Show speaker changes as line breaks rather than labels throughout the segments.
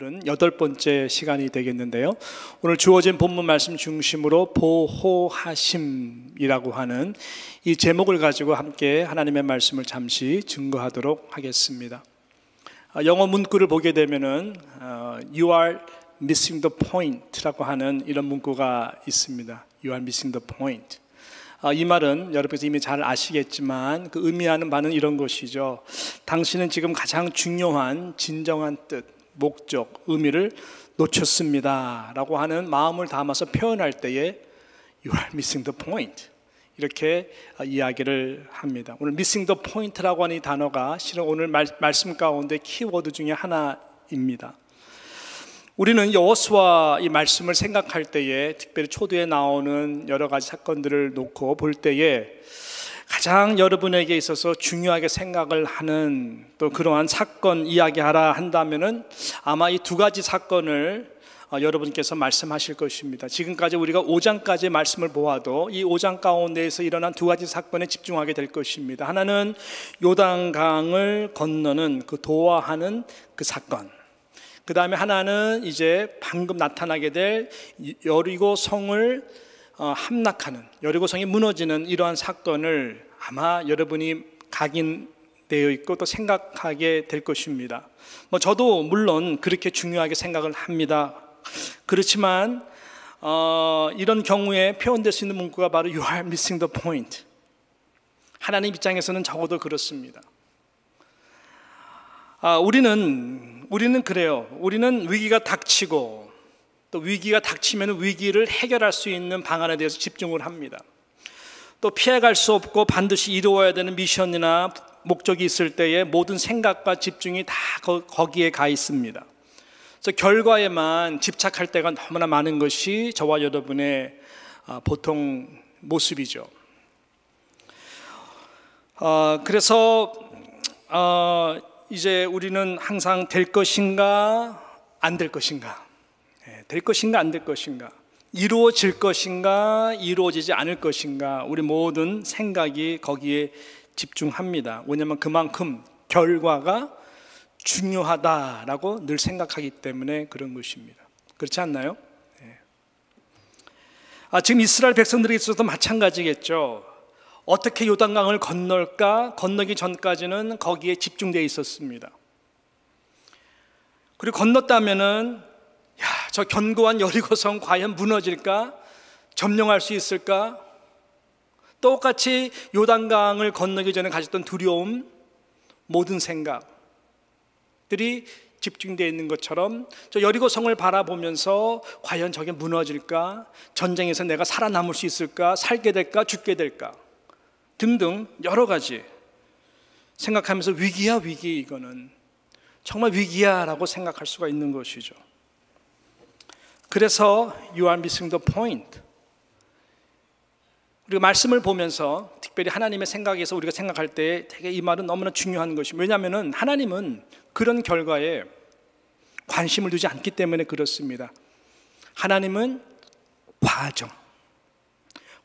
오늘은 8번째 시간이 되겠는데요. 오늘 주어진 본문 말씀 중심으로 보호하심이라고 하는 이 제목을 가지고 함께 하나님의 말씀을 잠시 증거하도록 하겠습니다. 영어 문구를 보게 되면은 You are missing the point라고 하는 이런 문구가 있습니다. You are missing the point. 이 말은 여러분께서 이미 잘 아시겠지만 그 의미하는 바는 이런 것이죠. 당신은 지금 가장 중요한 진정한 뜻, 목적, 의미를 놓쳤습니다 라고 하는 마음을 담아서 표현할 때에 You are missing the point 이렇게 이야기를 합니다. 오늘 missing the point라고 하는 이 단어가 실은 오늘 말씀 가운데 키워드 중에 하나입니다. 우리는 여호수아 이 말씀을 생각할 때에 특별히 초도에 나오는 여러 가지 사건들을 놓고 볼 때에 가장 여러분에게 있어서 중요하게 생각을 하는 또 그러한 사건 이야기하라 한다면은 아마 이 두 가지 사건을 여러분께서 말씀하실 것입니다. 지금까지 우리가 5장까지의 말씀을 보아도 이 5장 가운데에서 일어난 두 가지 사건에 집중하게 될 것입니다. 하나는 요단강을 건너는 그 도하하는 그 사건, 그 다음에 하나는 이제 방금 나타나게 될 여리고 성을 함락하는, 여리고 성이 무너지는 이러한 사건을 아마 여러분이 각인되어 있고 또 생각하게 될 것입니다. 저도 물론 그렇게 중요하게 생각을 합니다. 그렇지만 이런 경우에 표현될 수 있는 문구가 바로 You are missing the point. 하나님 입장에서는 적어도 그렇습니다. 우리는 그래요. 우리는 위기가 닥치고 또 위기가 닥치면 위기를 해결할 수 있는 방안에 대해서 집중을 합니다. 또 피해갈 수 없고 반드시 이루어야 되는 미션이나 목적이 있을 때에 모든 생각과 집중이 다 거기에 가 있습니다. 그래서 결과에만 집착할 때가 너무나 많은 것이 저와 여러분의 보통 모습이죠. 그래서 이제 우리는 항상 될 것인가 안 될 것인가, 될 것인가 안 될 것인가, 이루어질 것인가 이루어지지 않을 것인가, 우리 모든 생각이 거기에 집중합니다. 왜냐하면 그만큼 결과가 중요하다라고 늘 생각하기 때문에 그런 것입니다. 그렇지 않나요? 지금 이스라엘 백성들에 있어서도 마찬가지겠죠. 어떻게 요단강을 건널까? 건너기 전까지는 거기에 집중되어 있었습니다. 그리고 건넜다면은 저 견고한 여리고성 과연 무너질까? 점령할 수 있을까? 똑같이 요단강을 건너기 전에 가졌던 두려움, 모든 생각들이 집중되어 있는 것처럼 저 여리고성을 바라보면서 과연 저게 무너질까? 전쟁에서 내가 살아남을 수 있을까? 살게 될까? 죽게 될까? 등등 여러 가지 생각하면서 위기야 위기, 이거는 정말 위기야 라고 생각할 수가 있는 것이죠. 그래서 You are missing the point. 우리가 말씀을 보면서 특별히 하나님의 생각에서 우리가 생각할 때 되게 이 말은 너무나 중요한 것입니다. 왜냐하면 하나님은 그런 결과에 관심을 두지 않기 때문에 그렇습니다. 하나님은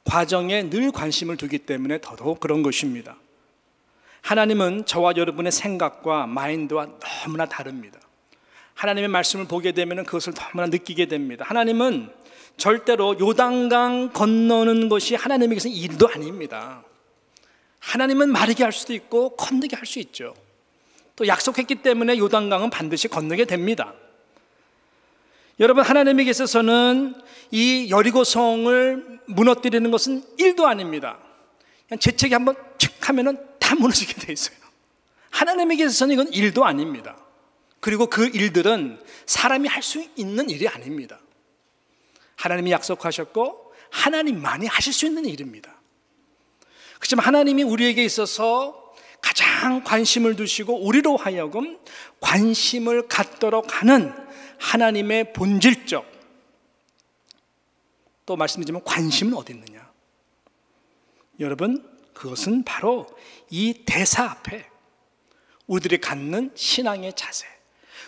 과정에 늘 관심을 두기 때문에 더더욱 그런 것입니다. 하나님은 저와 여러분의 생각과 마인드와 너무나 다릅니다. 하나님의 말씀을 보게 되면 그것을 너무나 느끼게 됩니다. 하나님은 절대로 요단강 건너는 것이 하나님에게서 일도 아닙니다. 하나님은 마르게 할 수도 있고 건너게 할 수 있죠. 또 약속했기 때문에 요단강은 반드시 건너게 됩니다. 여러분, 하나님에게 있어서는 이 여리고성을 무너뜨리는 것은 일도 아닙니다. 그냥 재채기 한번 칙 하면은 다 무너지게 돼 있어요. 하나님에게 있어서는 이건 일도 아닙니다. 그리고 그 일들은 사람이 할 수 있는 일이 아닙니다. 하나님이 약속하셨고 하나님만이 하실 수 있는 일입니다. 그렇지만 하나님이 우리에게 있어서 가장 관심을 두시고 우리로 하여금 관심을 갖도록 하는 하나님의 본질적, 또 말씀드리면 관심은 어디 있느냐? 여러분, 그것은 바로 이 대사 앞에 우리들이 갖는 신앙의 자세,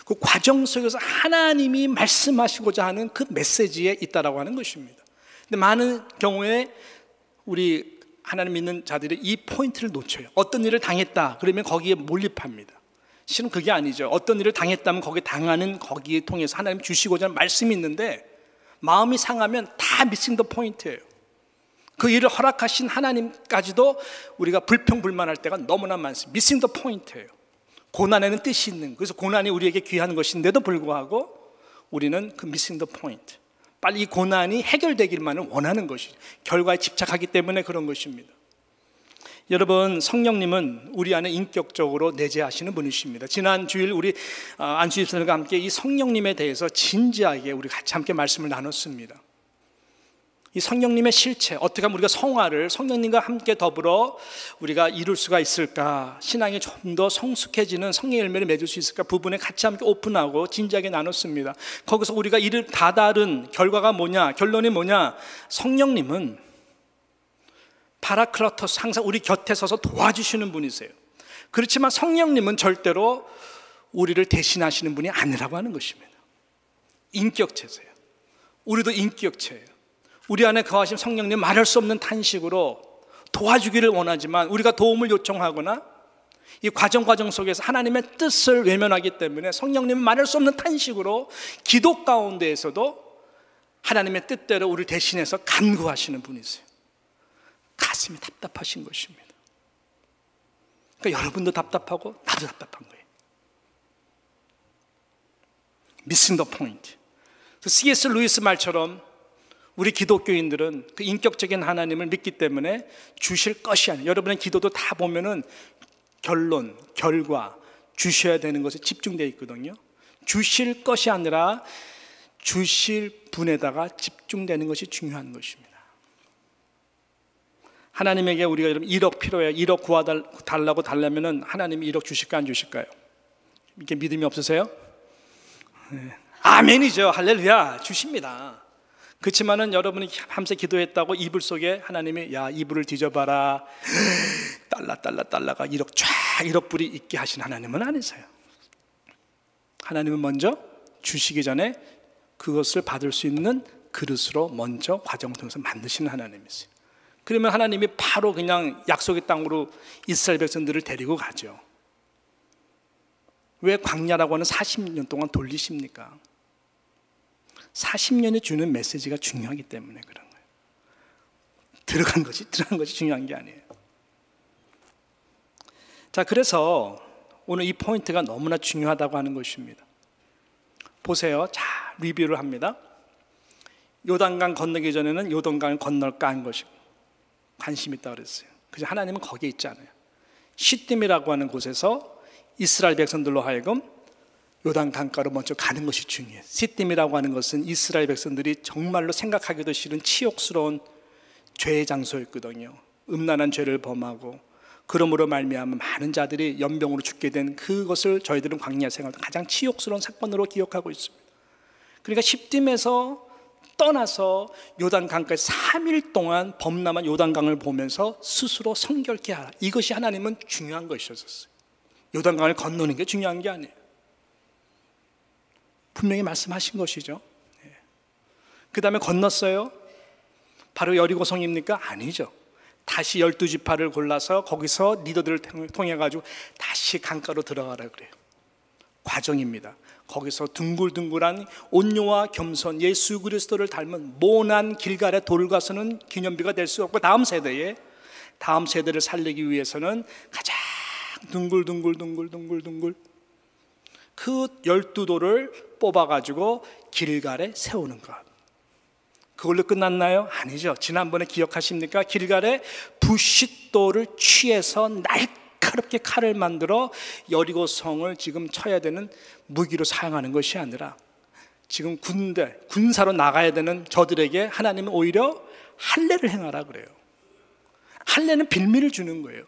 그 과정 속에서 하나님이 말씀하시고자 하는 그 메시지에 있다라고 하는 것입니다. 근데 많은 경우에 우리 하나님 믿는 자들이 이 포인트를 놓쳐요. 어떤 일을 당했다 그러면 거기에 몰입합니다. 실은 그게 아니죠. 어떤 일을 당했다면 거기에 통해서 하나님 주시고자 하는 말씀이 있는데 마음이 상하면 다 미싱 더 포인트예요. 그 일을 허락하신 하나님까지도 우리가 불평불만할 때가 너무나 많습니다. 미싱 더 포인트예요. 고난에는 뜻이 있는, 그래서 고난이 우리에게 귀한 것인데도 불구하고 우리는 그 미싱 더 포인트, 빨리 이 고난이 해결되기만을 원하는 것이죠. 결과에 집착하기 때문에 그런 것입니다. 여러분, 성령님은 우리 안에 인격적으로 내재하시는 분이십니다. 지난 주일 우리 안수 집사님과 함께 이 성령님에 대해서 진지하게 우리 같이 함께 말씀을 나눴습니다. 이 성령님의 실체, 어떻게 하면 우리가 성화를 성령님과 함께 더불어 우리가 이룰 수가 있을까, 신앙이 좀 더 성숙해지는 성령의 열매를 맺을 수 있을까 부분에 같이 함께 오픈하고 진지하게 나눴습니다. 거기서 우리가 이를 다다른 결과가 뭐냐, 결론이 뭐냐, 성령님은 파라클라토스, 항상 우리 곁에 서서 도와주시는 분이세요. 그렇지만 성령님은 절대로 우리를 대신하시는 분이 아니라고 하는 것입니다. 인격체세요. 우리도 인격체예요. 우리 안에 거하신 성령님, 말할 수 없는 탄식으로 도와주기를 원하지만 우리가 도움을 요청하거나 이 과정 속에서 하나님의 뜻을 외면하기 때문에 성령님은 말할 수 없는 탄식으로 기도 가운데에서도 하나님의 뜻대로 우리를 대신해서 간구하시는 분이세요. 가슴이 답답하신 것입니다. 그러니까 여러분도 답답하고 나도 답답한 거예요. Missing the point. C.S. 루이스 말처럼 우리 기독교인들은 그 인격적인 하나님을 믿기 때문에 주실 것이 아니에요. 여러분의 기도도 다 보면은 결론, 결과, 주셔야 되는 것에 집중되어 있거든요. 주실 것이 아니라 주실 분에다가 집중되는 것이 중요한 것입니다. 하나님에게 우리가 여러분 1억 필요해요. 1억 구하달라고 달라면은 하나님이 1억 주실까 안 주실까요? 이렇게 믿음이 없으세요? 네. 아멘이죠. 할렐루야. 주십니다. 그렇지만은 여러분이 밤새 기도했다고 이불 속에 하나님이 야 이불을 뒤져봐라 달라가 1억 쫙 1억 불이 있게 하신 하나님은 아니세요. 하나님은 먼저 주시기 전에 그것을 받을 수 있는 그릇으로 먼저 과정을 통해서 만드시는 하나님이세요. 그러면 하나님이 바로 그냥 약속의 땅으로 이스라엘 백성들을 데리고 가죠. 왜 광야라고 하는 40년 동안 돌리십니까? 40년이 주는 메시지가 중요하기 때문에 그런 거예요. 들어간 것이 중요한 게 아니에요. 자, 그래서 오늘 이 포인트가 너무나 중요하다고 하는 것입니다. 보세요. 자, 리뷰를 합니다. 요단강 건너기 전에는 요단강을 건널까 한 것이 관심이 있다고 그랬어요. 그래서 하나님은 거기에 있지 않아요. 시딤이라고 하는 곳에서 이스라엘 백성들로 하여금 요단 강가로 먼저 가는 것이 중요해요. 시딤이라고 하는 것은 이스라엘 백성들이 정말로 생각하기도 싫은 치욕스러운 죄의 장소였거든요. 음란한 죄를 범하고 그러므로 말미암아 많은 자들이 연병으로 죽게 된 그것을 저희들은 광야 생활 가장 치욕스러운 사건으로 기억하고 있습니다. 그러니까 시딤에서 떠나서 요단 강가에 3일 동안 범람한 요단 강을 보면서 스스로 성결케 하라. 이것이 하나님은 중요한 것이었어요. 요단 강을 건너는 게 중요한 게 아니에요. 분명히 말씀하신 것이죠. 그 다음에 건넜어요. 바로 여리고성입니까? 아니죠. 다시 12지파를 골라서 거기서 리더들을 통해 가지고 다시 강가로 들어가라 그래요. 과정입니다. 거기서 둥글둥글한 온유와 겸손, 예수 그리스도를 닮은 모난 길갈의 돌을 가서는 기념비가 될 수 없고 다음 세대를 살리기 위해서는 가장 둥글둥글 그 12돌을 뽑아가지고 길갈에 세우는 것. 그걸로 끝났나요? 아니죠. 지난번에 기억하십니까? 길갈에 부싯돌을 취해서 날카롭게 칼을 만들어 여리고성을 지금 쳐야 되는 무기로 사용하는 것이 아니라 지금 군사로 나가야 되는 저들에게 하나님은 오히려 할례를 행하라 그래요. 할례는 빌미를 주는 거예요.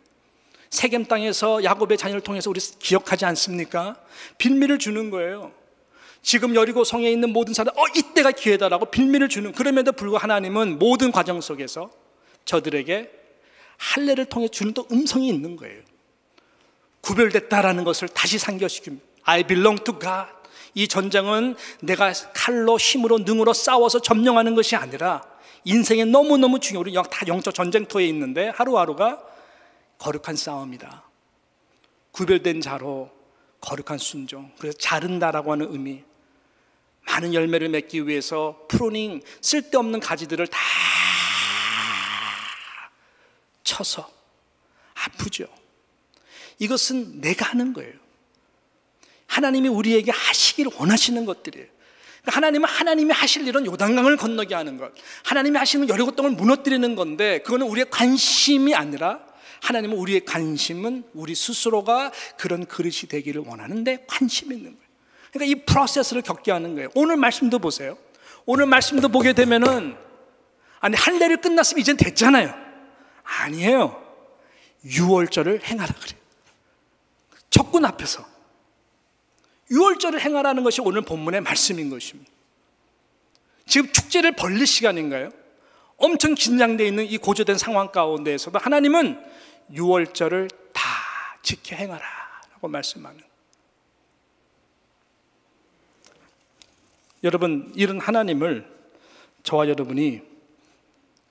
세겜 땅에서 야곱의 자녀를 통해서 우리 기억하지 않습니까? 빌미를 주는 거예요. 지금 여리고 성에 있는 모든 사람 이때가 기회다라고 빌미를 주는, 그럼에도 불구하고 하나님은 모든 과정 속에서 저들에게 할례를 통해 주는 또 음성이 있는 거예요. 구별됐다라는 것을 다시 상기시킵니다. I belong to God. 이 전쟁은 내가 칼로 힘으로 능으로 싸워서 점령하는 것이 아니라 인생에 너무너무 중요해요. 우리 다 영적 전쟁터에 있는데 하루하루가 거룩한 싸움이다. 구별된 자로 거룩한 순종, 그래서 자른다라고 하는 의미, 많은 열매를 맺기 위해서 프루닝, 쓸데없는 가지들을 다 쳐서 아프죠. 이것은 내가 하는 거예요. 하나님이 우리에게 하시기를 원하시는 것들이에요. 하나님은 하나님이 하실 일은 요단강을 건너게 하는 것, 하나님이 하시는 여리고 땅을 무너뜨리는 건데, 그거는 우리의 관심이 아니라 하나님은 우리의 관심은 우리 스스로가 그런 그릇이 되기를 원하는데 관심이 있는 거예요. 그러니까 이 프로세스를 겪게 하는 거예요. 오늘 말씀도 보세요. 오늘 말씀도 보게 되면은, 아니 할례를 끝났으면 이젠 됐잖아요. 아니에요. 유월절을 행하라 그래요. 적군 앞에서 유월절을 행하라는 것이 오늘 본문의 말씀인 것입니다. 지금 축제를 벌릴 시간인가요? 엄청 긴장되어 있는 이 고조된 상황 가운데에서도 하나님은 유월절을 다 지켜 행하라 라고 말씀하는. 여러분, 이런 하나님을 저와 여러분이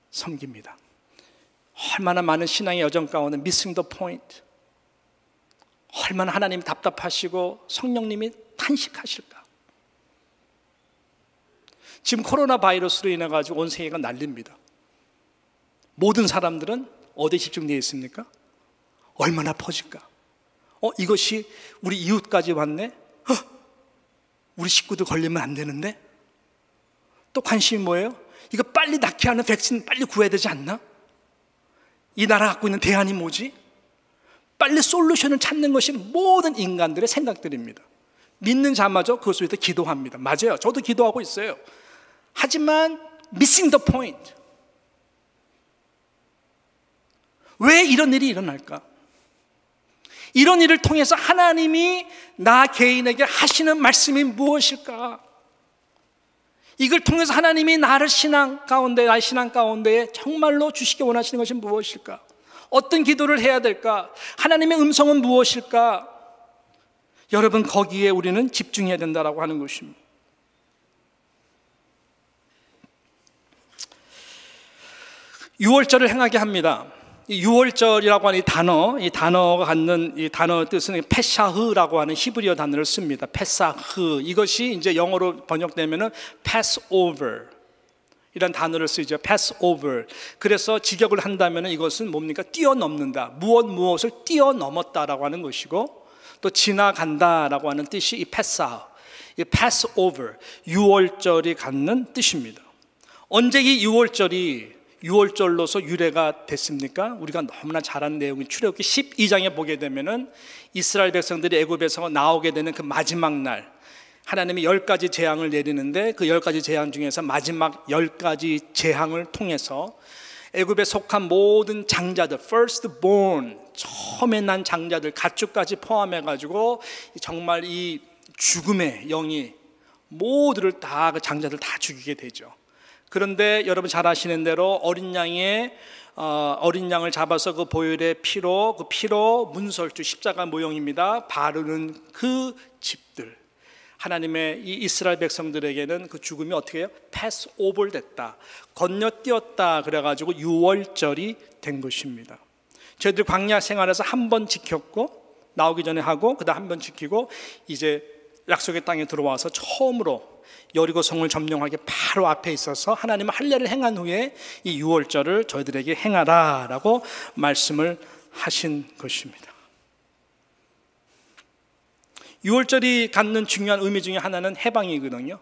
섬깁니다. 얼마나 많은 신앙의 여정 가운데 missing the point, 얼마나 하나님이 답답하시고 성령님이 탄식하실까. 지금 코로나 바이러스로 인해 가지고 온 세계가 난립니다. 모든 사람들은 어디에 집중되어 있습니까? 얼마나 퍼질까? 이것이 우리 이웃까지 왔네? 우리 식구도 걸리면 안 되는데? 또 관심이 뭐예요? 이거 빨리 낫게 하는 백신 빨리 구해야 되지 않나? 이 나라 갖고 있는 대안이 뭐지? 빨리 솔루션을 찾는 것이 모든 인간들의 생각들입니다. 믿는 자마저 그것을 위해서 기도합니다. 맞아요. 저도 기도하고 있어요. 하지만 missing the point. 왜 이런 일이 일어날까? 이런 일을 통해서 하나님이 나 개인에게 하시는 말씀이 무엇일까? 이걸 통해서 하나님이 나의 신앙 가운데에 정말로 주시기 원하시는 것이 무엇일까? 어떤 기도를 해야 될까? 하나님의 음성은 무엇일까? 여러분, 거기에 우리는 집중해야 된다라고 하는 것입니다. 유월절을 행하게 합니다. 이 유월절이라고 하는 이 단어가 갖는 이 단어 뜻은 페샤흐라고 하는 히브리어 단어를 씁니다. 페사흐. 이것이 이제 영어로 번역되면은 Passover 이란 단어를 쓰죠. Passover. 그래서 직역을 한다면은 이것은 뭡니까? 뛰어넘는다. 무엇을 뛰어넘었다라고 하는 것이고, 또 지나간다라고 하는 뜻이 이 페사, 이 Passover, 유월절이 갖는 뜻입니다. 언제 이 유월절로서 유래가 됐습니까? 우리가 너무나 잘 아는 내용인 출애굽기 12장에 보게 되면은 이스라엘 백성들이 애굽에서 나오게 되는 그 마지막 날, 하나님이 10가지 재앙을 내리는데 그 10가지 재앙 중에서 마지막 10가지 재앙을 통해서 애굽에 속한 모든 장자들, firstborn, 처음에 난 장자들, 가축까지 포함해가지고 정말 이 죽음의 영이 모두를 다, 그 장자들 다 죽이게 되죠. 그런데 여러분 잘 아시는 대로 어린 양을 잡아서 그 보혈의 피로 문설주, 십자가 모형입니다, 바르는 그 집들, 하나님의 이 이스라엘 백성들에게는 그 죽음이 어떻게 해요? 패스오버 됐다, 건너뛰었다. 그래가지고 유월절이 된 것입니다. 저희들 광야 생활에서 한 번 지켰고, 나오기 전에 하고, 그 다음 한 번 지키고, 이제 약속의 땅에 들어와서 처음으로 여리고성을 점령하기 바로 앞에 있어서 하나님은 할례를 행한 후에 이 유월절을 저희들에게 행하라라고 말씀을 하신 것입니다. 유월절이 갖는 중요한 의미 중에 하나는 해방이거든요.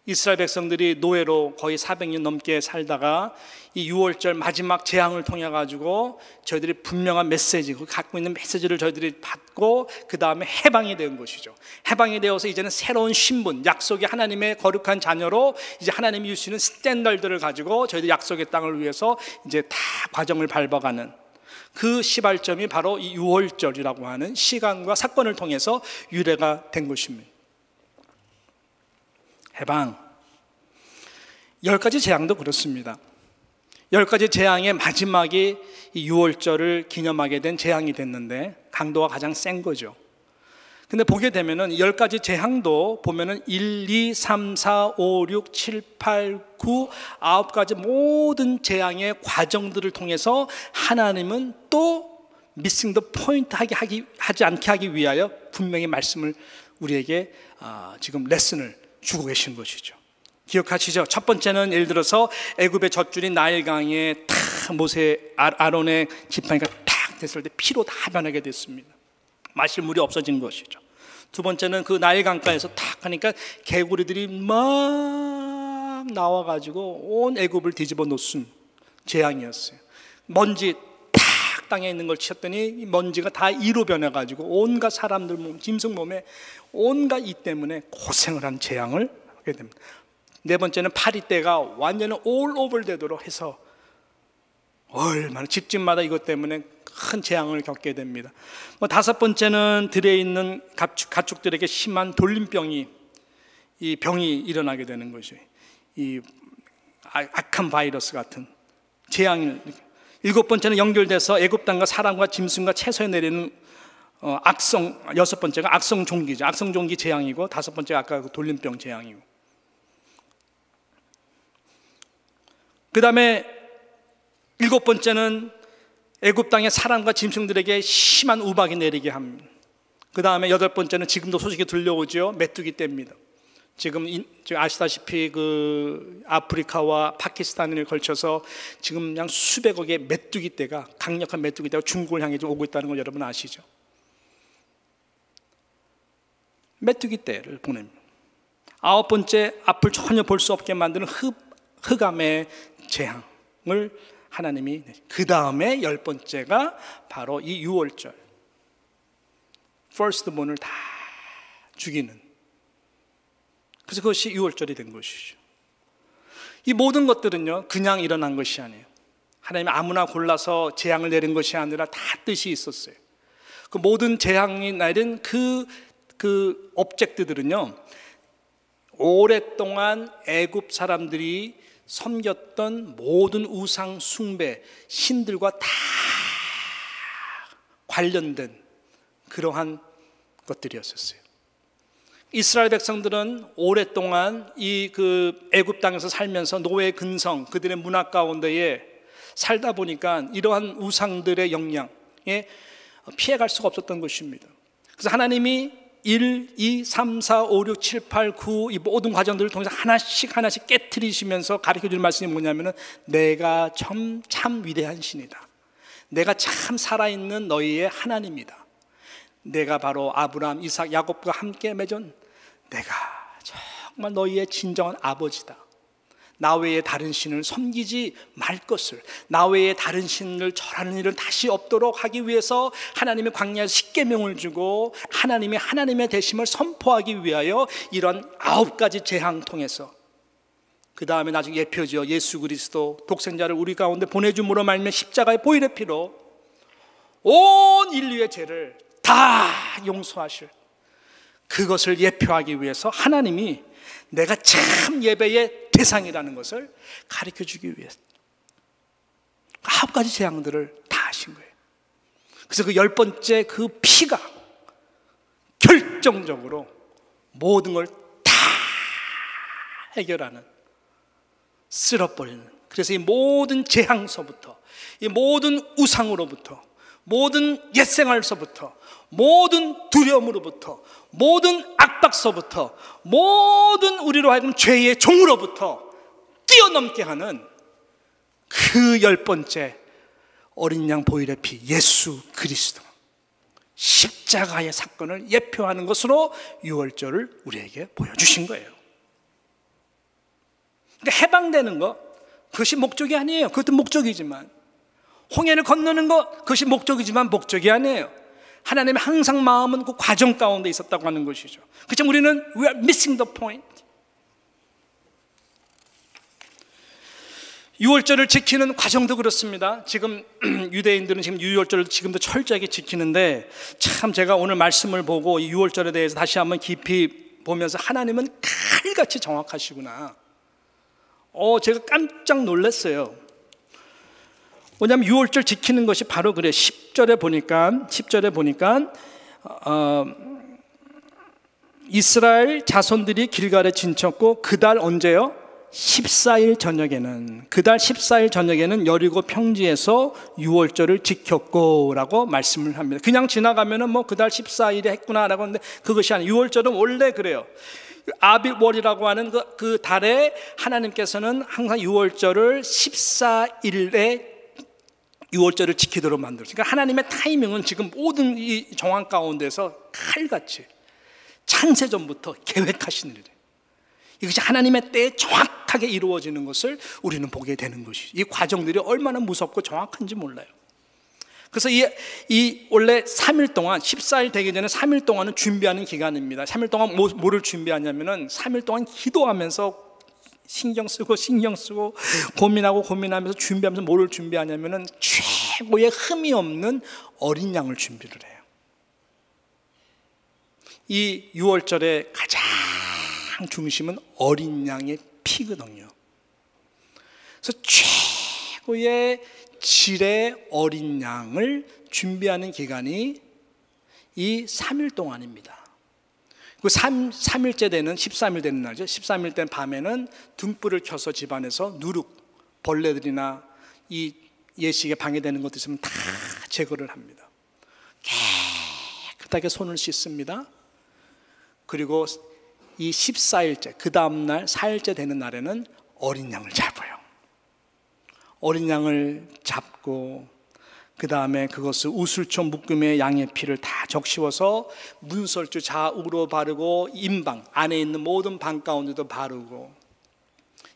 이스라엘 백성들이 노예로 거의 400년 넘게 살다가 이 유월절 마지막 재앙을 통해 가지고 저희들이 분명한 메시지, 갖고 있는 메시지를 저희들이 받고 그 다음에 해방이 된 것이죠. 해방이 되어서 이제는 새로운 신분, 약속의 하나님의 거룩한 자녀로 이제 하나님이 주시는 스탠더드를 가지고 저희들 약속의 땅을 위해서 이제 다 과정을 밟아가는 그 시발점이 바로 이 유월절이라고 하는 시간과 사건을 통해서 유래가 된 것입니다. 해방. 10가지 재앙도 그렇습니다. 10가지 재앙의 마지막이 이 유월절을 기념하게 된 재앙이 됐는데 강도가 가장 센 거죠. 근데 보게 되면은 10가지 재앙도 보면은 1, 2, 3, 4, 5, 6, 7, 8, 9, 9가지 모든 재앙의 과정들을 통해서 하나님은 또 미싱 더 포인트 하지 않게 하기 위하여 분명히 말씀을 우리에게 지금 레슨을 주고 계신 것이죠. 기억하시죠? 첫 번째는 예를 들어서 애굽의 젖줄인 나일강에 탁 모세 아론의 지팡이가 탁 됐을 때 피로 다 변하게 됐습니다. 마실 물이 없어진 것이죠. 두 번째는 그 나일강가에서 탁 하니까 개구리들이 막 나와가지고 온 애굽을 뒤집어 놓은 재앙이었어요. 먼지 탁 땅에 있는 걸 치웠더니 이 먼지가 다 이로 변해가지고 온갖 사람들 몸, 짐승 몸에 온갖 이 때문에 고생을 한 재앙을 하게 됩니다. 네 번째는 파리떼가 완전히 올 오버 되도록 해서 얼마나 집집마다 이것 때문에 큰 재앙을 겪게 됩니다. 다섯 번째는 들에 있는 가축들에게 심한 돌림병이 이 병이 일어나게 되는 것이죠. 이 악한 바이러스 같은 재앙을. 일곱 번째는 연결돼서 애굽 땅과 사람과 짐승과 채소에 내리는 여섯 번째가 악성 종기죠. 악성 종기 재앙이고 다섯 번째가 아까 그 돌림병 재앙이고. 그 다음에 일곱 번째는 애굽 땅의 사람과 짐승들에게 심한 우박이 내리게 합니다. 그 다음에 여덟 번째는 지금도 소식이 들려오죠. 메뚜기 떼입니다. 지금 아시다시피 그 아프리카와 파키스탄을 걸쳐서 지금 그냥 수백억의 메뚜기 떼가, 강력한 메뚜기 떼가 중국을 향해 오고 있다는 걸 여러분 아시죠? 메뚜기 떼를 보냅니다. 아홉 번째, 앞을 전혀 볼 수 없게 만드는 흑암의 재앙을 하나님이, 그 다음에 열 번째가 바로 이 유월절, firstborn을 다 죽이는, 그래서 그것이 유월절이 된 것이죠. 이 모든 것들은요 그냥 일어난 것이 아니에요. 하나님이 아무나 골라서 재앙을 내린 것이 아니라 다 뜻이 있었어요. 그 모든 재앙이 내린 그 오브젝트들은요 오랫동안 애굽 사람들이 섬겼던 모든 우상 숭배 신들과 다 관련된 그러한 것들이었었어요. 이스라엘 백성들은 오랫동안 이 그 애굽 땅에서 살면서 노예 근성, 그들의 문화 가운데에 살다 보니까 이러한 우상들의 영향에 피해갈 수가 없었던 것입니다. 그래서 하나님이 1, 2, 3, 4, 5, 6, 7, 8, 9 이 모든 과정들을 통해서 하나씩 깨트리시면서 가르쳐주는 말씀이 뭐냐면은 내가 참 위대한 신이다. 내가 참 살아있는 너희의 하나님이다. 내가 바로 아브라함, 이삭, 야곱과 함께 맺은 내가 정말 너희의 진정한 아버지다. 나 외에 다른 신을 섬기지 말 것을, 나 외에 다른 신을 절하는 일은 다시 없도록 하기 위해서 하나님의 광야에서 십계명을 주고 하나님의 대심을 선포하기 위하여 이런 9가지 재앙 통해서, 그 다음에 나중에 예표지어 예수 그리스도 독생자를 우리 가운데 보내줌으로 말미암아 십자가의 보혈의 피로 온 인류의 죄를 다 용서하실, 그것을 예표하기 위해서 하나님이 내가 참 예배의 대상이라는 것을 가르쳐주기 위해서 9가지 재앙들을 다 하신 거예요. 그래서 그 10번째 그 피가 결정적으로 모든 걸 다 해결하는, 쓸어버리는, 그래서 이 모든 재앙서부터, 이 모든 우상으로부터, 모든 옛생활서부터, 모든 두려움으로부터, 모든 압박서부터, 모든 우리로 하여금 죄의 종으로부터 뛰어넘게 하는 그 10번째 어린 양 보혈의 피 예수 그리스도, 십자가의 사건을 예표하는 것으로 유월절을 우리에게 보여주신 거예요. 그러니까 해방되는 것, 그것이 목적이 아니에요. 그것도 목적이지만, 홍해를 건너는 것, 그것이 목적이지만 목적이 아니에요. 하나님의 항상 마음은 그 과정 가운데 있었다고 하는 것이죠. 그렇지만 우리는 we are missing the point. 유월절을 지키는 과정도 그렇습니다. 지금 유대인들은 지금 유월절을 지금도 철저하게 지키는데, 참 제가 오늘 말씀을 보고 이 유월절에 대해서 다시 한번 깊이 보면서 하나님은 칼같이 정확하시구나. 제가 깜짝 놀랐어요. 뭐냐면 유월절 지키는 것이 바로 그래. 10절에 보니까 이스라엘 자손들이 길갈에 진쳤고 그달 언제요? 14일 저녁에는, 그달 14일 저녁에는 여리고 평지에서 유월절을 지켰고 라고 말씀을 합니다. 그냥 지나가면은 뭐 그달 14일에 했구나 라고 하는데 그것이 아니에요. 유월절은 원래 그래요. 아빌월이라고 하는 그 달에 하나님께서는 항상 유월절을 14일에 유월절을 지키도록 만들었어요. 그러니까 하나님의 타이밍은 지금 모든 이 정황 가운데서 칼같이 창세전부터 계획하시는 일이에요. 이것이 하나님의 때에 정확하게 이루어지는 것을 우리는 보게 되는 것이죠. 이 과정들이 얼마나 무섭고 정확한지 몰라요. 그래서 이 원래 3일 동안, 14일 되기 전에 3일 동안은 준비하는 기간입니다. 3일 동안 뭐를 준비하냐면은 3일 동안 기도하면서 신경 쓰고 고민하면서 준비하면서 뭐를 준비하냐면은 최고의 흠이 없는 어린 양을 준비를 해요. 이 유월절의 가장 중심은 어린 양의 피거든요. 그래서 최고의 질의 어린 양을 준비하는 기간이 이 3일 동안입니다. 그 3일째 되는 13일 되는 날이죠. 13일 된 밤에는 등불을 켜서 집안에서 누룩, 벌레들이나 이 예식에 방해되는 것들 있으면 다 제거를 합니다. 깨끗하게 손을 씻습니다. 그리고 이 14일째, 그 다음날 4일째 되는 날에는 어린 양을 잡아요. 어린 양을 잡고 그 다음에 그것을 우슬초 묶음의 양의 피를 다 적시워서 문설주 좌우로 바르고 임방 안에 있는 모든 방 가운데도 바르고,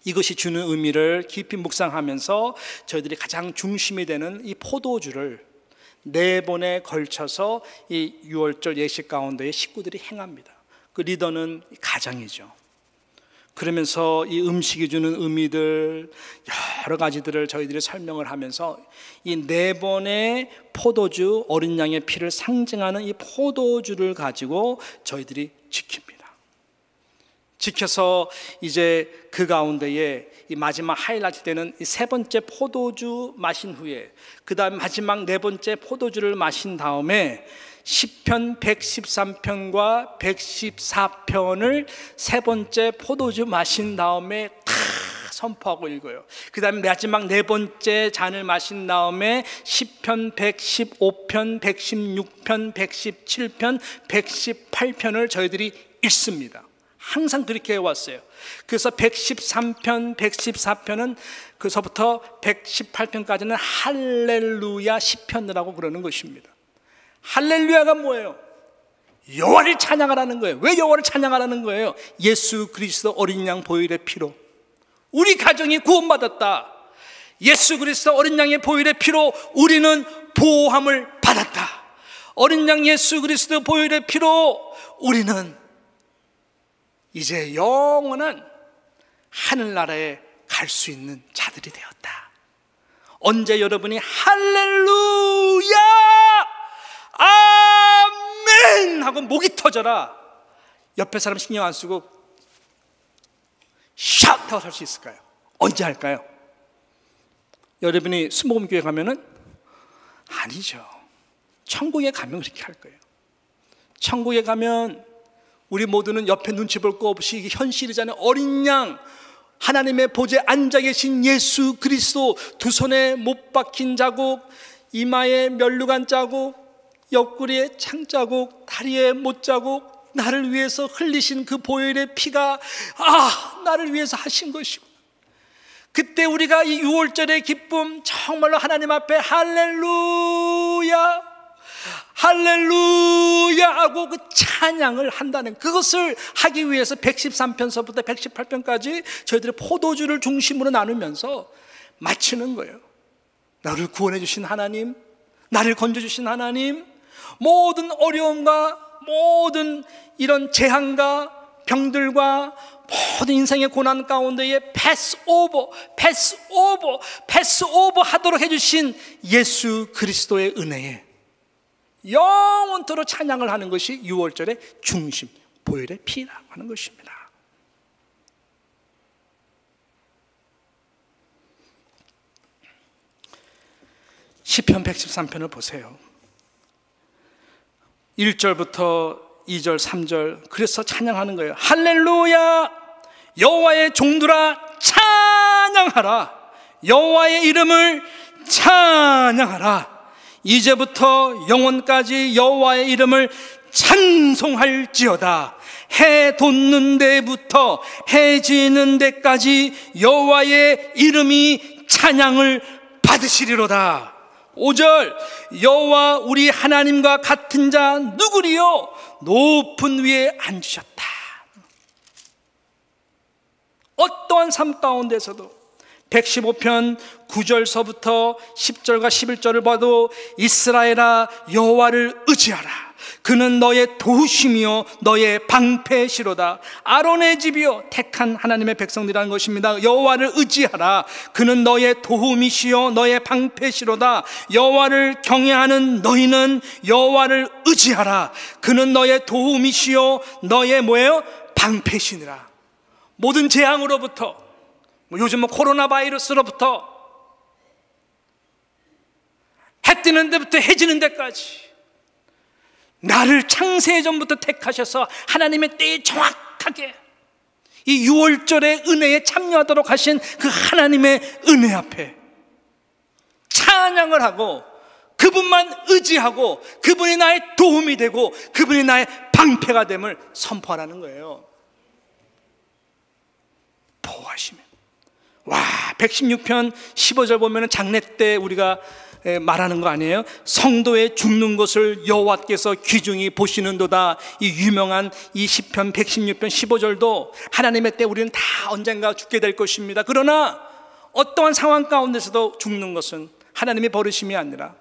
이것이 주는 의미를 깊이 묵상하면서 저희들이 가장 중심이 되는 이 포도주를 4번에 걸쳐서 이 유월절 예식 가운데에 식구들이 행합니다. 그 리더는 가장이죠. 그러면서 이 음식이 주는 의미들 여러 가지들을 저희들이 설명을 하면서 이 4번의 포도주, 어린 양의 피를 상징하는 이 포도주를 가지고 저희들이 지킵니다. 지켜서 이제 그 가운데에 이 마지막 하이라이트 되는 이 3번째 포도주 마신 후에, 그 다음 마지막 4번째 포도주를 마신 다음에 시편 113편과 114편을 3번째 포도주 마신 다음에 다 선포하고 읽어요. 그 다음에 마지막 4번째 잔을 마신 다음에 시편 115편, 116편, 117편, 118편을 저희들이 읽습니다. 항상 그렇게 해왔어요. 그래서 113편, 114편은 그서부터 118편까지는 할렐루야 시편이라고 그러는 것입니다. 할렐루야가 뭐예요? 여호와를 찬양하라는 거예요. 왜 여호와를 찬양하라는 거예요? 예수 그리스도 어린 양 보혈의 피로 우리 가정이 구원받았다. 예수 그리스도 어린 양의 보혈의 피로 우리는 보호함을 받았다. 어린 양 예수 그리스도 보혈의 피로 우리는 이제 영원한 하늘나라에 갈 수 있는 자들이 되었다. 언제 여러분이 할렐루야 아멘 하고 목이 터져라 옆에 사람 신경 안 쓰고 샥 하고 살 수 있을까요? 언제 할까요? 여러분이 순복음교회 가면은 아니죠. 천국에 가면 그렇게 할 거예요. 천국에 가면 우리 모두는 옆에 눈치 볼 거 없이 이게 현실이잖아요. 어린 양 하나님의 보좌에 앉아 계신 예수 그리스도, 두 손에 못 박힌 자국, 이마에 면류관 자국, 옆구리에 창 자국, 다리에 못 자국, 나를 위해서 흘리신 그 보혈의 피가 나를 위해서 하신 것이고, 그때 우리가 이 유월절의 기쁨 정말로 하나님 앞에 할렐루야 할렐루야 하고 그 찬양을 한다는, 그것을 하기 위해서 113편서부터 118편까지 저희들이 포도주를 중심으로 나누면서 마치는 거예요. 나를 구원해 주신 하나님, 나를 건져 주신 하나님, 모든 어려움과 모든 이런 재앙과 병들과 모든 인생의 고난 가운데에 패스오버 하도록 해주신 예수 그리스도의 은혜에 영원토록 찬양을 하는 것이 유월절의 중심, 보혈의 피라고 하는 것입니다. 시편 113편을 보세요. 1절부터 2절, 3절 그래서 찬양하는 거예요. 할렐루야 여호와의 종들아 찬양하라. 여호와의 이름을 찬양하라. 이제부터 영원까지 여호와의 이름을 찬송할지어다. 해 돋는 데부터 해 지는 데까지 여호와의 이름이 찬양을 받으시리로다. 5절, 여호와 우리 하나님과 같은 자 누구리요? 높은 위에 앉으셨다. 어떠한 삶 가운데서도 115편 9절서부터 10절과 11절을 봐도 이스라엘아 여호와를 의지하라. 그는 너의 도우심이요 너의 방패시로다. 아론의 집이요 택한 하나님의 백성들이라는 것입니다. 여호와를 의지하라. 그는 너의 도움이시요 너의 방패시로다. 여호와를 경외하는 너희는 여호와를 의지하라. 그는 너의 도움이시요 너의 뭐예요? 방패시니라. 모든 재앙으로부터, 요즘 코로나 바이러스로부터, 해 뜨는 데부터 해 지는 데까지 나를 창세 전부터 택하셔서 하나님의 때에 정확하게 이 6월절의 은혜에 참여하도록 하신 그 하나님의 은혜 앞에 찬양을 하고 그분만 의지하고 그분이 나의 도움이 되고 그분이 나의 방패가 됨을 선포하라는 거예요. 보호하시면. 와, 116편 15절 보면 장례 때 우리가 말하는 거 아니에요? 성도의 죽는 것을 여호와께서 귀중히 보시는도다. 이 유명한 이 시편 116편 15절도 하나님의 때 우리는 다 언젠가 죽게 될 것입니다. 그러나 어떠한 상황 가운데서도 죽는 것은 하나님의 버리심이 아니라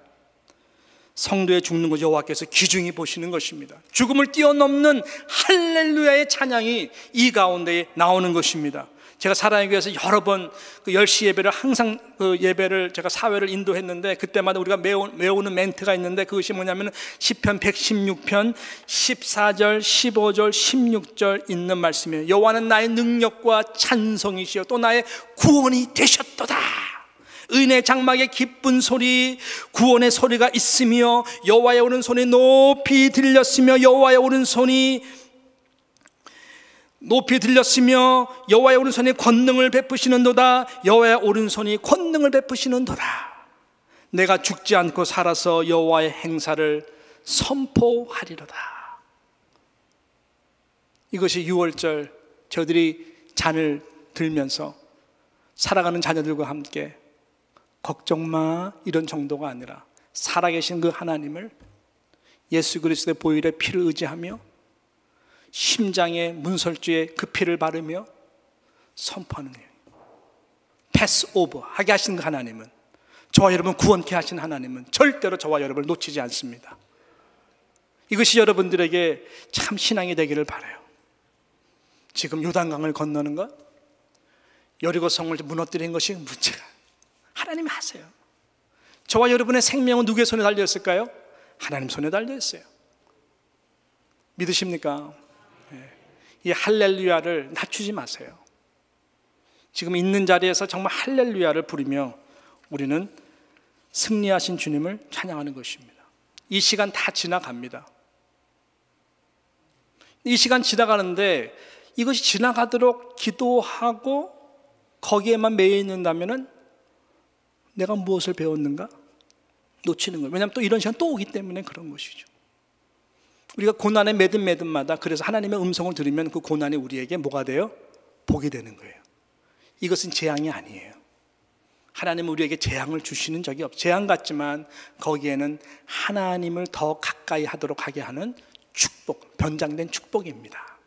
성도의 죽는 것 여호와께서 귀중히 보시는 것입니다. 죽음을 뛰어넘는 할렐루야의 찬양이 이 가운데 나오는 것입니다. 제가 사랑의 교회에서 여러 번 그 10시 예배를 항상 그 예배를 제가 사회를 인도했는데 그때마다 우리가 외우는 멘트가 있는데 그것이 뭐냐면 시편 116편 14절 15절 16절 있는 말씀이에요. 여호와는 나의 능력과 찬송이시여 또 나의 구원이 되셨도다. 은혜 장막에 기쁜 소리 구원의 소리가 있으며 여호와의 오른손이 높이 들렸으며 여호와의 오른손이 높이 들렸으며 여호와의 오른손이 권능을 베푸시는도다. 여호와의 오른손이 권능을 베푸시는도다. 내가 죽지 않고 살아서 여호와의 행사를 선포하리로다. 이것이 6월절 저들이 잔을 들면서 살아가는 자녀들과 함께 걱정 마 이런 정도가 아니라 살아계신 그 하나님을 예수 그리스도의 보혈의 피를 의지하며 심장의 문설주에 그 피를 바르며 선포하는 거예요. 패스 오버 하게 하신 그 하나님은, 저와 여러분 구원케 하신 하나님은 절대로 저와 여러분을 놓치지 않습니다. 이것이 여러분들에게 참 신앙이 되기를 바라요. 지금 요단강을 건너는 것, 여리고성을 무너뜨린 것이 문제가 하나님이 하세요. 저와 여러분의 생명은 누구의 손에 달려있을까요? 하나님 손에 달려있어요. 믿으십니까? 이 할렐루야를 낮추지 마세요. 지금 있는 자리에서 정말 할렐루야를 부르며 우리는 승리하신 주님을 찬양하는 것입니다. 이 시간 다 지나갑니다. 이 시간 지나가는데 이것이 지나가도록 기도하고 거기에만 매여 있는다면 내가 무엇을 배웠는가? 놓치는 거예요. 왜냐하면 또 이런 시간 또 오기 때문에 그런 것이죠. 우리가 고난에 매듭마다 그래서 하나님의 음성을 들으면 그 고난이 우리에게 뭐가 돼요? 복이 되는 거예요. 이것은 재앙이 아니에요. 하나님은 우리에게 재앙을 주시는 적이 없어요. 재앙 같지만 거기에는 하나님을 더 가까이 하도록 하게 하는 축복, 변장된 축복입니다.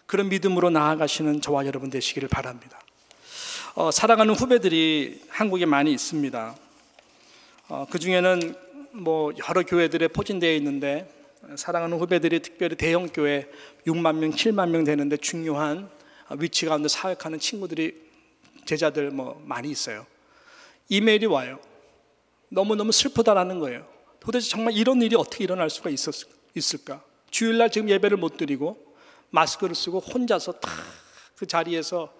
그런 믿음으로 나아가시는 저와 여러분 되시기를 바랍니다. 사랑하는 후배들이 한국에 많이 있습니다. 그 중에는 여러 교회들에 포진되어 있는데 사랑하는 후배들이 특별히 대형 교회 6만 명, 7만 명 되는데 중요한 위치 가운데 사역하는 친구들이 제자들 많이 있어요. 이메일이 와요. 너무너무 슬프다라는 거예요. 도대체 정말 이런 일이 어떻게 일어날 수가 있을까? 주일날 지금 예배를 못 드리고 마스크를 쓰고 혼자서 딱 그 자리에서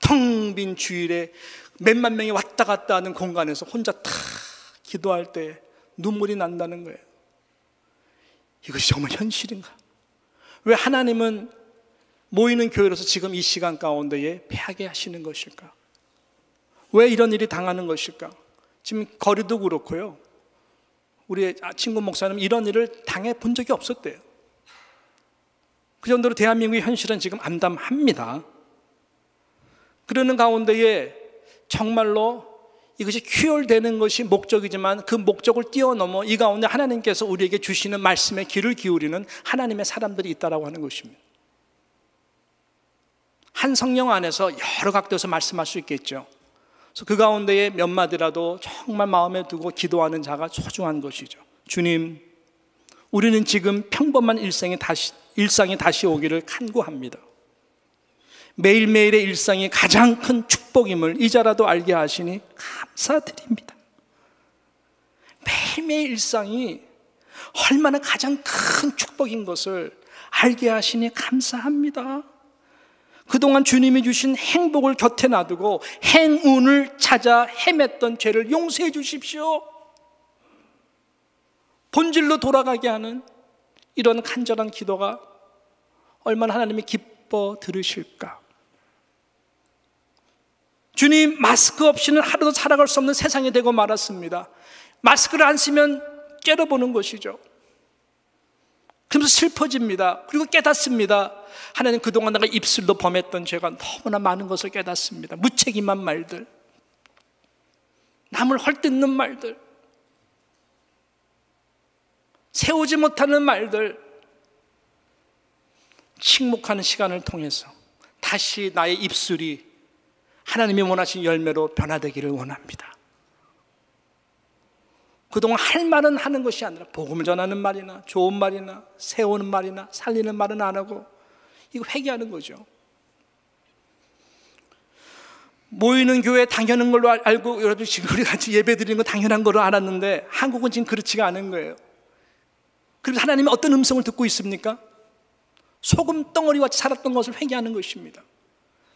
텅 빈 주일에 몇만 명이 왔다 갔다 하는 공간에서 혼자 탁 기도할 때 눈물이 난다는 거예요. 이것이 정말 현실인가? 왜 하나님은 모이는 교회로서 지금 이 시간 가운데에 패하게 하시는 것일까? 왜 이런 일이 당하는 것일까? 지금 거리도 그렇고요. 우리 친구 목사님 이런 일을 당해 본 적이 없었대요. 그 정도로 대한민국의 현실은 지금 암담합니다. 그러는 가운데에 정말로 이것이 큐얼되는 것이 목적이지만 그 목적을 뛰어넘어 이 가운데 하나님께서 우리에게 주시는 말씀에 귀를 기울이는 하나님의 사람들이 있다라고 하는 것입니다. 한 성령 안에서 여러 각도에서 말씀할 수 있겠죠. 그래서 그 가운데에 몇 마디라도 정말 마음에 두고 기도하는 자가 소중한 것이죠. 주님, 우리는 지금 평범한 일상이 다시 오기를 간구합니다. 매일매일의 일상이 가장 큰 축복임을 이제라도 알게 하시니 감사드립니다. 매일매일 일상이 얼마나 가장 큰 축복인 것을 알게 하시니 감사합니다. 그동안 주님이 주신 행복을 곁에 놔두고 행운을 찾아 헤맸던 죄를 용서해 주십시오. 본질로 돌아가게 하는 이런 간절한 기도가 얼마나 하나님이 기뻐 들으실까. 주님, 마스크 없이는 하루도 살아갈 수 없는 세상이 되고 말았습니다. 마스크를 안 쓰면 째려보는 것이죠. 그러면서 슬퍼집니다. 그리고 깨닫습니다. 하나님, 그동안 내가 입술로 범했던 죄가 너무나 많은 것을 깨닫습니다. 무책임한 말들, 남을 헐뜯는 말들, 세우지 못하는 말들, 침묵하는 시간을 통해서 다시 나의 입술이 하나님이 원하신 열매로 변화되기를 원합니다. 그동안 할 말은 하는 것이 아니라 복음을 전하는 말이나 좋은 말이나 세우는 말이나 살리는 말은 안 하고 이거 회개하는 거죠. 모이는 교회 당연한 걸로 알고 여러분 지금 우리 같이 예배 드리는 거 당연한 걸로 알았는데 한국은 지금 그렇지가 않은 거예요. 그래서 하나님이 어떤 음성을 듣고 있습니까? 소금 덩어리 같이 살았던 것을 회개하는 것입니다.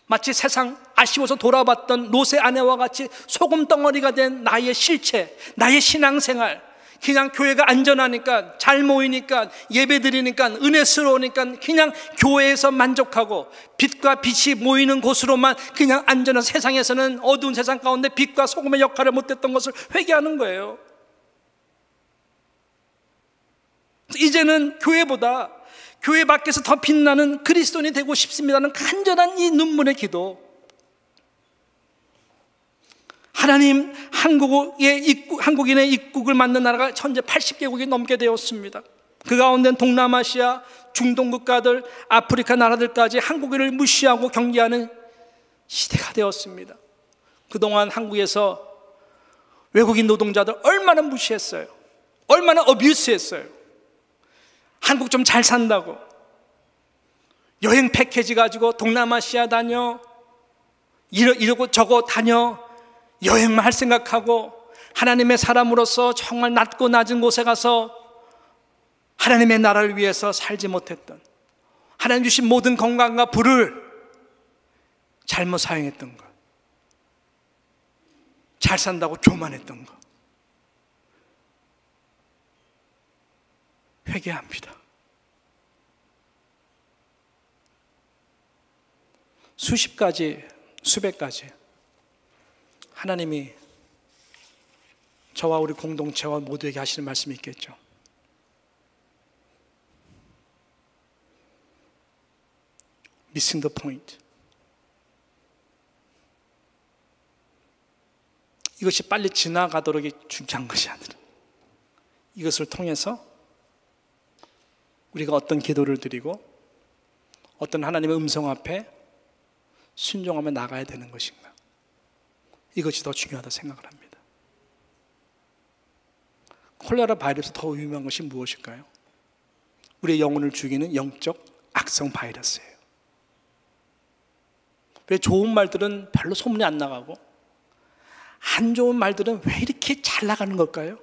마치 세상 아쉬워서 돌아봤던 롯의 아내와 같이 소금 덩어리가 된 나의 실체, 나의 신앙생활, 그냥 교회가 안전하니까 잘 모이니까 예배드리니까 은혜스러우니까 그냥 교회에서 만족하고 빛과 빛이 모이는 곳으로만 그냥 안전한 세상에서는 어두운 세상 가운데 빛과 소금의 역할을 못했던 것을 회개하는 거예요. 이제는 교회보다 교회 밖에서 더 빛나는 그리스도인이 되고 싶습니다는 간절한 이 눈물의 기도. 하나님, 한국인의 입국을 맞는 나라가 현재 80개국이 넘게 되었습니다. 그 가운데는 동남아시아, 중동 국가들, 아프리카 나라들까지 한국인을 무시하고 경계하는 시대가 되었습니다. 그동안 한국에서 외국인 노동자들 얼마나 무시했어요. 얼마나 어뷰스했어요. 한국 좀 잘 산다고 여행 패키지 가지고 동남아시아 다녀, 이러고 저거 다녀, 여행만 할 생각하고 하나님의 사람으로서 정말 낮고 낮은 곳에 가서 하나님의 나라를 위해서 살지 못했던, 하나님 주신 모든 건강과 부를 잘못 사용했던 것, 잘 산다고 교만했던 것, 회개합니다. 수십 가지, 수백 가지 하나님이 저와 우리 공동체와 모두에게 하시는 말씀이 있겠죠. Missing the point. 이것이 빨리 지나가도록 중요한 것이 아니라 이것을 통해서 우리가 어떤 기도를 드리고 어떤 하나님의 음성 앞에 순종하며 나가야 되는 것인가, 이것이 더 중요하다 생각을 합니다. 콜레라 바이러스 더 유명한 것이 무엇일까요? 우리의 영혼을 죽이는 영적 악성 바이러스예요. 왜 좋은 말들은 별로 소문이 안 나가고 안 좋은 말들은 왜 이렇게 잘 나가는 걸까요?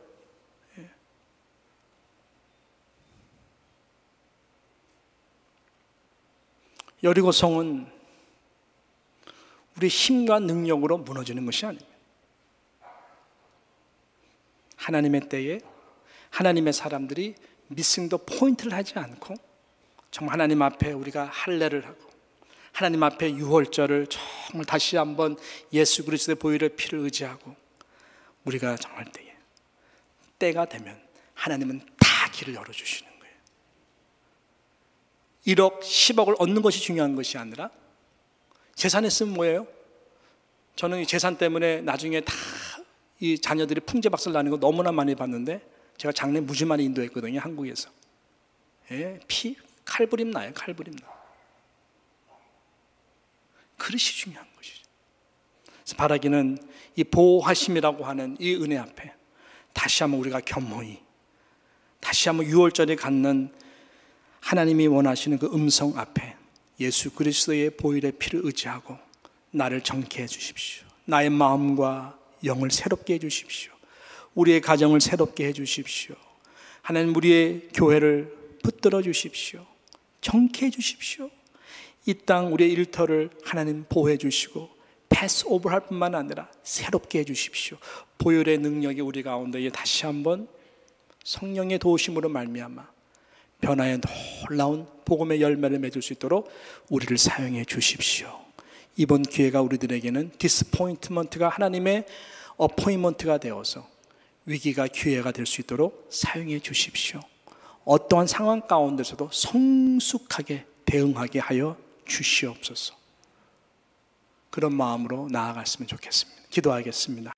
여리고성은 우리 힘과 능력으로 무너지는 것이 아닙니다. 하나님의 때에 하나님의 사람들이 미싱 더 포인트를 하지 않고 정말 하나님 앞에 우리가 할례를 하고 하나님 앞에 유월절을 정말 다시 한번 예수 그리스도의 보혈의 피를 의지하고 우리가 정말 때가 되면 하나님은 다 길을 열어주시는 거예요. 1억, 10억을 얻는 것이 중요한 것이 아니라 재산 있으면 뭐예요? 저는 이 재산 때문에 나중에 다 이 자녀들이 풍제박살 나는 거 너무나 많이 봤는데 제가 작년에 무지 많이 인도했거든요, 한국에서. 예, 칼부림 나요, 칼부림 나. 그릇이 중요한 것이죠. 그래서 바라기는 이 보호하심이라고 하는 이 은혜 앞에 다시 한번 우리가 겸허히 다시 한번 유월절에 갖는 하나님이 원하시는 그 음성 앞에 예수 그리스도의 보혈의 피를 의지하고 나를 정케해 주십시오. 나의 마음과 영을 새롭게 해 주십시오. 우리의 가정을 새롭게 해 주십시오. 하나님 우리의 교회를 붙들어 주십시오. 정케해 주십시오. 이 땅 우리의 일터를 하나님 보호해 주시고 패스오버 할 뿐만 아니라 새롭게 해 주십시오. 보혈의 능력이 우리 가운데에 다시 한번 성령의 도우심으로 말미암아 변화의 놀라운 복음의 열매를 맺을 수 있도록 우리를 사용해 주십시오. 이번 기회가 우리들에게는 디스포인트먼트가 하나님의 어포인먼트가 되어서 위기가 기회가 될 수 있도록 사용해 주십시오. 어떠한 상황 가운데서도 성숙하게 대응하게 하여 주시옵소서. 그런 마음으로 나아갔으면 좋겠습니다. 기도하겠습니다.